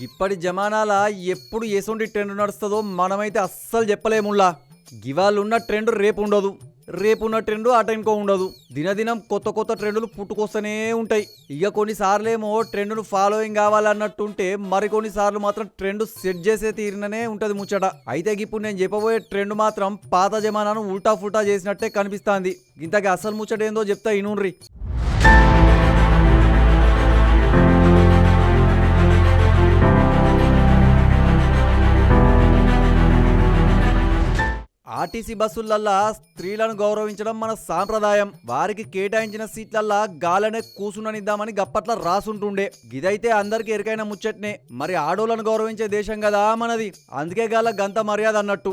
ఇప్పటి జమానాల ఎప్పుడు ఎసొంటి ట్రెండ్ నడుస్తుందో మనమైతే అస్సలు చెప్పలేముల్లా. గివాళ్ళున్న ట్రెండ్ రేపు ఉండదు, రేపున్న ట్రెండ్ ఆ టైంకో ఉండదు. దినదినం కొత్త కొత్త ట్రెండులు పుట్టుకొస్తూనే ఉంటాయి. ఇక కొన్నిసార్లేమో ట్రెండ్ను ఫాలోయింగ్ కావాలన్నట్టుంటే మరికొన్నిసార్లు మాత్రం ట్రెండ్ సెట్ చేసే తీరిననే ఉంటుంది ముచ్చట. అయితే ఇప్పుడు నేను చెప్పబోయే ట్రెండ్ మాత్రం పాత జమానాను ఉల్టా ఫుల్టా చేసినట్టే కనిపిస్తుంది. ఇంతకీ అసలు ముచ్చట ఏందో చెప్తా ఇనుండ్రి. ఆర్టీసీ బస్సులల్లా స్త్రీలను గౌరవించడం మన సాంప్రదాయం. వారికి కేటాయించిన సీట్లల్లా గాలనే కూసుననిద్దామని గప్పట్ల రాసుంటుండే. గిదైతే అందరికి ఎరికైన ముచ్చట్నే. మరి ఆడోళ్ళను గౌరవించే దేశం కదా మనది, అందుకే గాల గంత మర్యాద అన్నట్టు.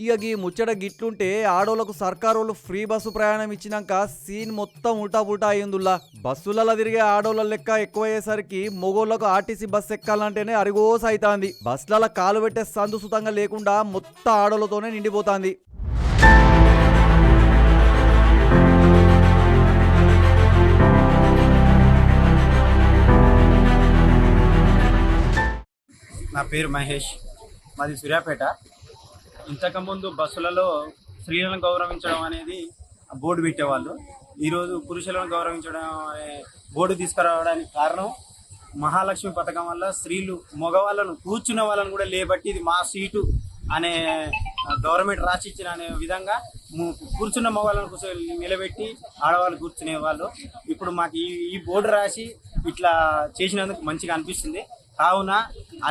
ఇక ఈ ముచ్చట గిట్లుంటే ఆడోళ్లకు సర్కారోళ్ళు ఫ్రీ బస్సు ప్రయాణం ఇచ్చినాక సీన్ మొత్తం ఉల్టా పుల్టా అయ్యిందుల్లా. బస్సులలో తిరిగే ఆడోళ్ళ లెక్క ఎక్కువయ్యేసరికి మొగోళ్లకు ఆర్టీసీ బస్సు ఎక్కాలంటేనే అరిగోస అవుతాంది. బస్సులలో కాలు పెట్టే సందు సుతంగా లేకుండా మొత్తం ఆడోళ్లతోనే నిండిపోతాంది. నా పేరు మహేష్, మాది సూర్యాపేట. ఇంతకుముందు బస్సులలో స్త్రీలను గౌరవించడం అనేది బోర్డు పెట్టేవాళ్ళు. ఈరోజు పురుషులను గౌరవించడం అనే బోర్డు తీసుకురావడానికి కారణం మహాలక్ష్మి పథకం వల్ల స్త్రీలు మగవాళ్ళను కూర్చున్న వాళ్ళను కూడా లేబట్టి ఇది మా సీటు అనే గవర్నమెంట్ రాసిచ్చిన అనే విధంగా కూర్చున్న మగవాళ్ళను నిలబెట్టి ఆడవాళ్ళు కూర్చునే వాళ్ళు. ఇప్పుడు మాకు ఈ బోర్డు రాసి ఇట్లా చేసినందుకు మంచిగా అనిపిస్తుంది. కావున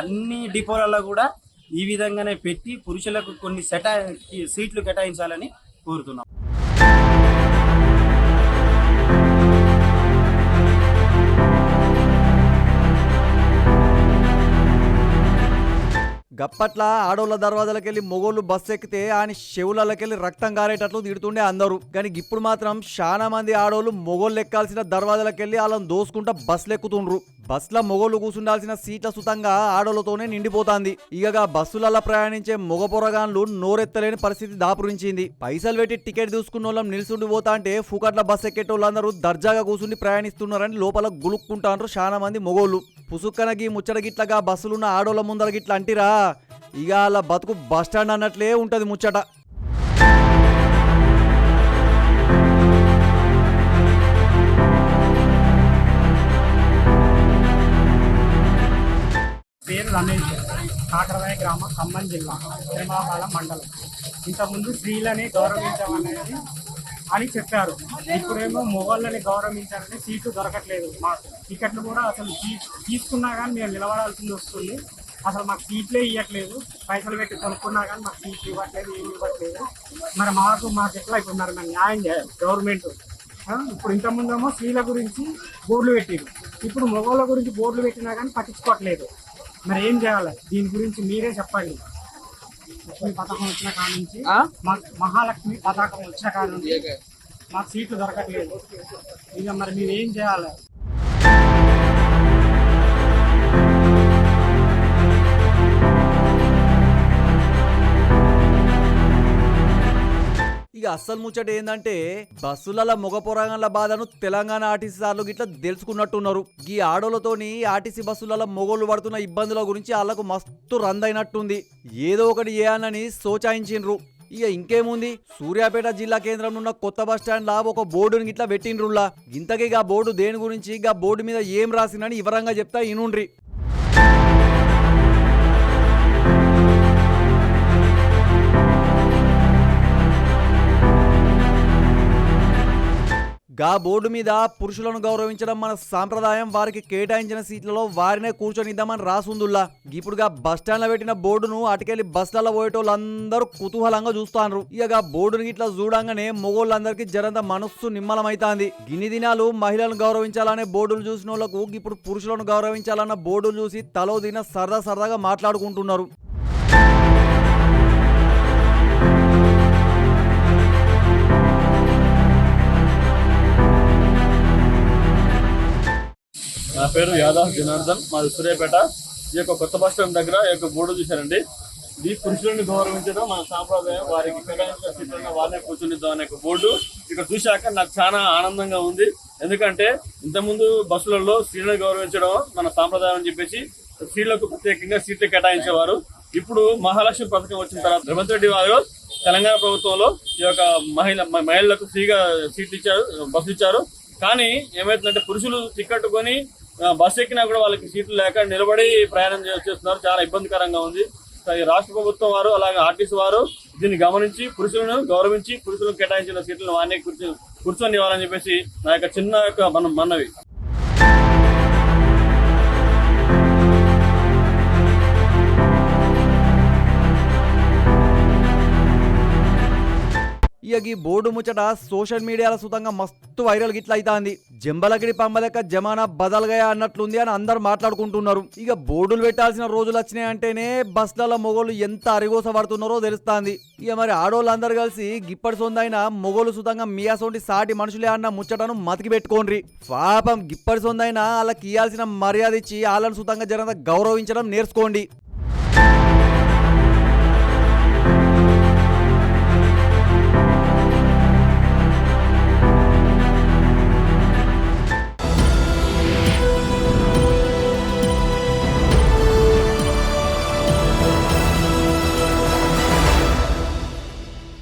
అన్ని డిపోలలో కూడా ఈ విధంగానే పెట్టి పురుషులకు కొన్ని సీట్లు కేటాయించాలని కోరుతున్నాం. గప్పట్ల ఆడోళ్ళ దర్వాజాలకెళ్ళి మొగోళ్ళు బస్సు ఎక్కితే ఆయన చెవులకెళ్ళి రక్తం గారేటట్లు తిడుతుండే అందరూ. కానీ ఇప్పుడు మాత్రం చాలా మంది ఆడోళ్ళు మొగోళ్ళు ఎక్కాల్సిన దర్వాజాలకెళ్ళి వాళ్ళని దోసుకుంటా బస్సులు ఎక్కుతుండ్రు. బస్సులో మొగోళ్ళు కూర్చుండాల్సిన సీట్ల సుతంగా ఆడోళ్లతోనే నిండిపోతాంది. ఇక బస్సులలో ప్రయాణించే మొగ పొరగాన్లు నోరెత్తలేని పరిస్థితి దాపురించింది. పైసలు పెట్టి టికెట్ చూసుకున్న వాళ్ళం నిలుచుండిపోతా అంటే ఫుకట్ల బస్సు ఎక్కేటోళ్ళందరూ దర్జాగా కూర్చుని ప్రయాణిస్తున్నారని లోపల గులుక్కుంటారు చాలా మంది మొగోళ్ళు. పుసుక్కనకి ముచ్చట గిట్లగా బస్సులున్న ఆడోళ్ళ ముందర గిట్ల అంటిరా ఇక అలా బతుకు బస్టాండ్ అన్నట్లే ఉంటది ముచ్చట. పేరు రమేష్, కాకరవాయ గ్రామం, ఖమ్మం జిల్లా, తిరుమలపాలెం మండలం. ఇంతకుముందు స్త్రీలని గౌరవించామనేది అని చెప్పారు. ఇప్పుడేమో మొగోళ్ళని గౌరవించాలని సీట్లు దొరకట్లేదు. మాకు టికెట్లు కూడా అసలు తీసుకున్నా కానీ మేము నిలబడాల్సింది వస్తుంది. అసలు మాకు సీట్లే ఇవ్వట్లేదు. పైసలు పెట్టి కొనుక్కున్నా కానీ మాకు సీట్లు ఇవ్వట్లేదు, ఏమి ఇవ్వట్లేదు. మరి మాకు ఎట్లా ఇప్పుడు మరి న్యాయం చేయాలి గవర్నమెంట్. ఇప్పుడు ఇంతకుముందేమో స్త్రీల గురించి బోర్డులు పెట్టారు, ఇప్పుడు మొగోళ్ళ గురించి బోర్డులు పెట్టినా కానీ పట్టించుకోవట్లేదు. మరి ఏం చేయాలి? దీని గురించి మీరే చెప్పండి. లక్ష్మీ పథకం వచ్చిన కాడ నుంచి, మహాలక్ష్మి పథకం వచ్చిన కాడ నుంచి మాకు సీట్లు దొరకట్లేదు. ఇక మరి మీరు ఏం చేయాలి? ఇక అస్సలు ముచ్చట ఏందంటే బస్సుల మొగ పొరగాన్ల బాధను తెలంగాణ ఆర్టీసీ సార్లు గిట్లా తెలుసుకున్నట్టున్నారు. ఈ ఆడోళ్లతోని ఆర్టీసీ బస్సులలో మొగోళ్ళు పడుతున్న ఇబ్బందుల గురించి వాళ్ళకు మస్తు రందైనట్టుంది. ఏదో ఒకటి చేయాలని సోచాయించిండ్రు. ఇక ఇంకేముంది, సూర్యాపేట జిల్లా కేంద్రంలో ఉన్న కొత్త బస్టాండ్ లా ఒక బోర్డుని గిట్లా పెట్టిండ్రులా. ఇంతకీ ఆ బోర్డు దేని గురించి, ఆ బోర్డు మీద ఏం రాసిందని వివరంగా చెప్తా ఇనుండ్రి. గా బోర్డు మీద పురుషులను గౌరవించడం మన సాంప్రదాయం, వారికి కేటాయించిన సీట్లలో వారినే కూర్చొనిద్దామని రాసుందుల్లా. ఇప్పుడు బస్టాండ్లో పెట్టిన బోర్డును అటుకెళ్లి బస్సులలో పోయేటోళ్ళందరూ కుతూహలంగా చూస్తాండ్రు. ఇక బోర్డుని ఇట్లా చూడంగానే మొగోళ్ళందరికీ జరంత మనస్సు నిమ్మలమైతాంది. గిన్ని దినాలు మహిళలను గౌరవించాలనే బోర్డులు చూసిన వాళ్ళకు ఇప్పుడు పురుషులను గౌరవించాలన్న బోర్డులు చూసి తలో దిన సరదాగా మాట్లాడుకుంటున్నారు. నా పేరు యాదవ్ జనార్దన్, మాది సూర్యాపేట. ఈ యొక్క కొత్త బస్ స్టాండ్ దగ్గర ఈ యొక్క బోర్డు చూశానండి. ఇది పురుషులను గౌరవించడం మన సాంప్రదాయం. వారికి కేటాయించిన సీట్లను వారినే కూర్చునిద్దాం అనే ఒక బోర్డు ఇక్కడ చూశాక నాకు చాలా ఆనందంగా ఉంది. ఎందుకంటే ఇంతకుముందు బస్సులలో స్త్రీలను గౌరవించడం మన సాంప్రదాయం అని చెప్పేసి స్త్రీలకు ప్రత్యేకంగా సీట్లు కేటాయించేవారు. ఇప్పుడు మహాలక్ష్మి పథకం వచ్చిన తర్వాత రేవంత్ రెడ్డి వారు తెలంగాణ ప్రభుత్వంలో ఈ యొక్క మహిళలకు ఫ్రీగా సీట్లు ఇచ్చారు, బస్సు ఇచ్చారు. కానీ ఏమైతుందంటే పురుషులు టికెట్ కొని బస్సు ఎక్కినా కూడా వాళ్ళకి సీట్లు లేక నిలబడి ప్రయాణం చేస్తున్నారు. చాలా ఇబ్బందికరంగా ఉంది. ఈ రాష్ట్ర ప్రభుత్వం వారు అలాగే ఆర్టీసీ వారు దీన్ని గమనించి పురుషులను గౌరవించి పురుషులకు కేటాయించిన సీట్లను వారిని కూర్చొని ఇవ్వాలని చెప్పేసి నా యొక్క చిన్న మనవి. ఇక ఈ బోర్డు ముచ్చట సోషల్ మీడియాలో సుతంగా మస్తు వైరల్ గిట్ల అవుతుంది. జంబలగిరి పంబలెక్క జమానా బదలుగా అన్నట్లుంది అని అందరు మాట్లాడుకుంటున్నారు. ఇక బోర్డులు పెట్టాల్సిన రోజులు వచ్చినాయంటేనే బస్సులలో మొగోళ్ళు ఎంత అరిగోస పడుతున్నారో తెలుస్తుంది. ఇక మరి ఆడోళ్ళందరూ కలిసి గిప్పటి సొందైన మొగోళ్ళు సుతంగా మియాసోంటి సాటి మనుషులే అన్న ముచ్చటను మతికి పెట్టుకోండి. పాపం గిప్పటి సొందైనా వాళ్ళకి ఇవ్వాల్సిన మర్యాద ఇచ్చి వాళ్ళని సుతంగా జరంగా గౌరవించడం నేర్చుకోండి.